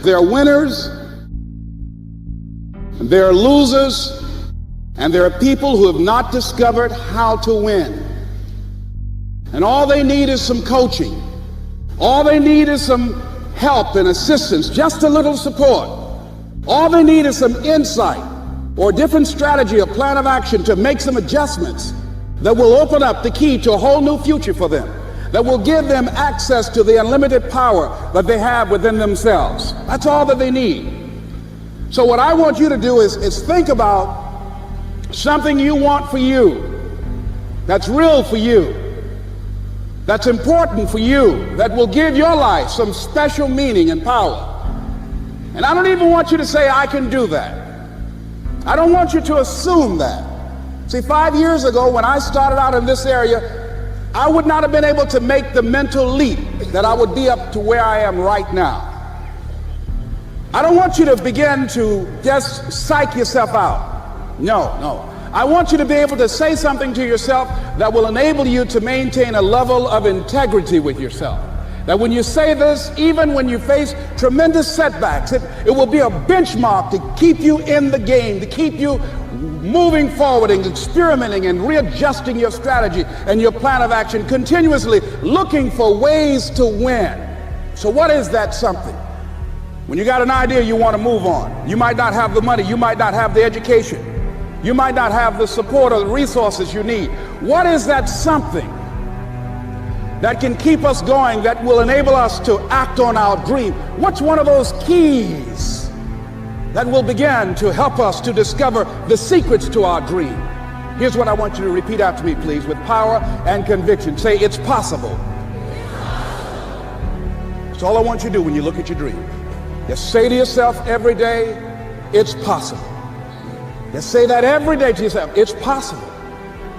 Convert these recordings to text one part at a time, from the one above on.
There are winners, and there are losers, and there are people who have not discovered how to win. And all they need is some coaching. All they need is some help and assistance, just a little support. All they need is some insight or a different strategy, a plan of action to make some adjustments that will open up the key to a whole new future for them, that will give them access to the unlimited power that they have within themselves. That's all that they need. So what I want you to do is think about something you want for you, that's real for you, that's important for you, that will give your life some special meaning and power. And I don't even want you to say, I can do that. I don't want you to assume that. See, 5 years ago when I started out in this area, I would not have been able to make the mental leap that I would be up to where I am right now. I don't want you to begin to just psych yourself out. No. I want you to be able to say something to yourself that will enable you to maintain a level of integrity with yourself. That when you say this, even when you face tremendous setbacks, it will be a benchmark to keep you in the game, to keep you moving forward and experimenting and readjusting your strategy and your plan of action, continuously looking for ways to win. So what is that something? When you got an idea you want to move on, you might not have the money, you might not have the education, you might not have the support or the resources you need. What is that something that can keep us going, that will enable us to act on our dream? What's one of those keys that will begin to help us to discover the secrets to our dream? Here's what I want you to repeat after me, please, with power and conviction. Say, it's possible. That's all I want you to do when you look at your dream. Just say to yourself every day, it's possible. Just say that every day to yourself, it's possible.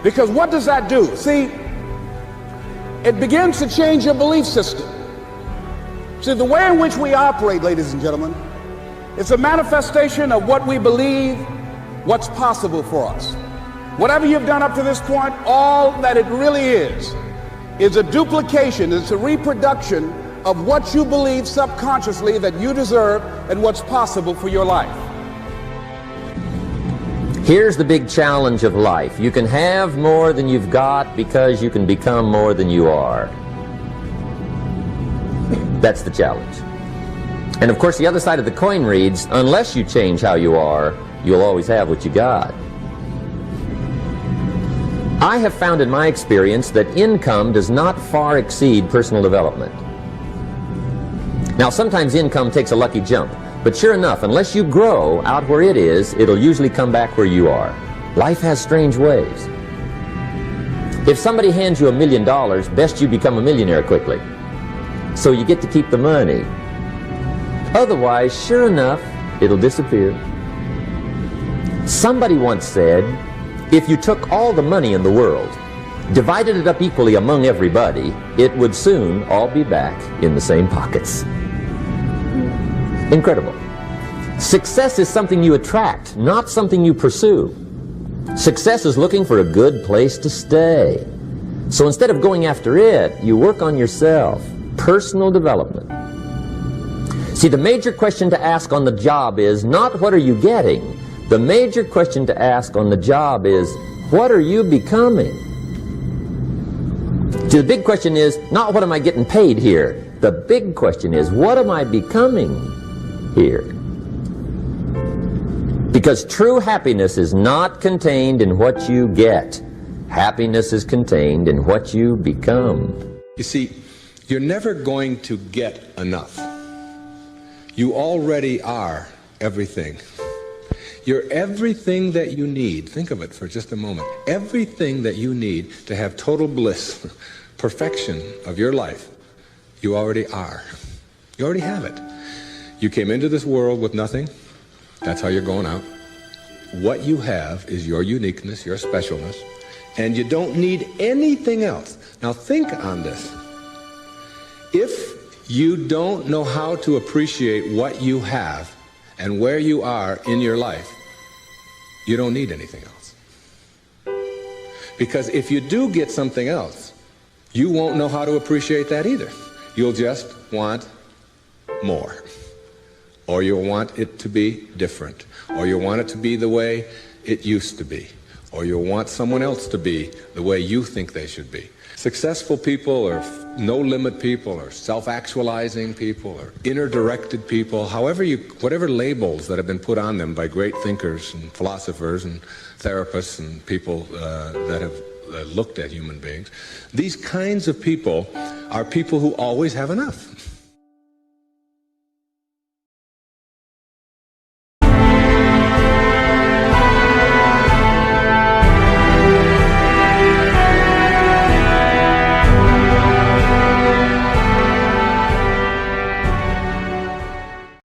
Because what does that do? See, it begins to change your belief system. See, the way in which we operate, ladies and gentlemen, it's a manifestation of what we believe, what's possible for us. Whatever you've done up to this point, all that it really is a duplication, it's a reproduction of what you believe subconsciously that you deserve and what's possible for your life. Here's the big challenge of life. You can have more than you've got because you can become more than you are. That's the challenge. And of course the other side of the coin reads, unless you change how you are, you'll always have what you got. I have found in my experience that income does not far exceed personal development. Now sometimes income takes a lucky jump, but sure enough, unless you grow out where it is, it'll usually come back where you are. Life has strange ways. If somebody hands you $1 million, best you become a millionaire quickly, so you get to keep the money. Otherwise, sure enough, it'll disappear. Somebody once said, if you took all the money in the world, divided it up equally among everybody, it would soon all be back in the same pockets. Incredible. Success is something you attract, not something you pursue. Success is looking for a good place to stay. So instead of going after it, you work on yourself. Personal development. See, the major question to ask on the job is not what are you getting? The major question to ask on the job is what are you becoming? See, the big question is not what am I getting paid here? The big question is what am I becoming here? Because true happiness is not contained in what you get. Happiness is contained in what you become. You see, you're never going to get enough. You already are everything. You're everything that you need. Think of it for just a moment. Everything that you need to have total bliss, perfection of your life, you already are. You already have it. You came into this world with nothing. That's how you're going out. What you have is your uniqueness, your specialness, and you don't need anything else. Now think on this. If you don't know how to appreciate what you have and where you are in your life, you don't need anything else. Because if you do get something else, you won't know how to appreciate that either. You'll just want more. or you want it to be different, or you want it to be the way it used to be, or you want someone else to be the way you think they should be. Successful people or no-limit people or self-actualizing people or inner-directed people, whatever labels that have been put on them by great thinkers and philosophers and therapists and people that have looked at human beings, these kinds of people are people who always have enough.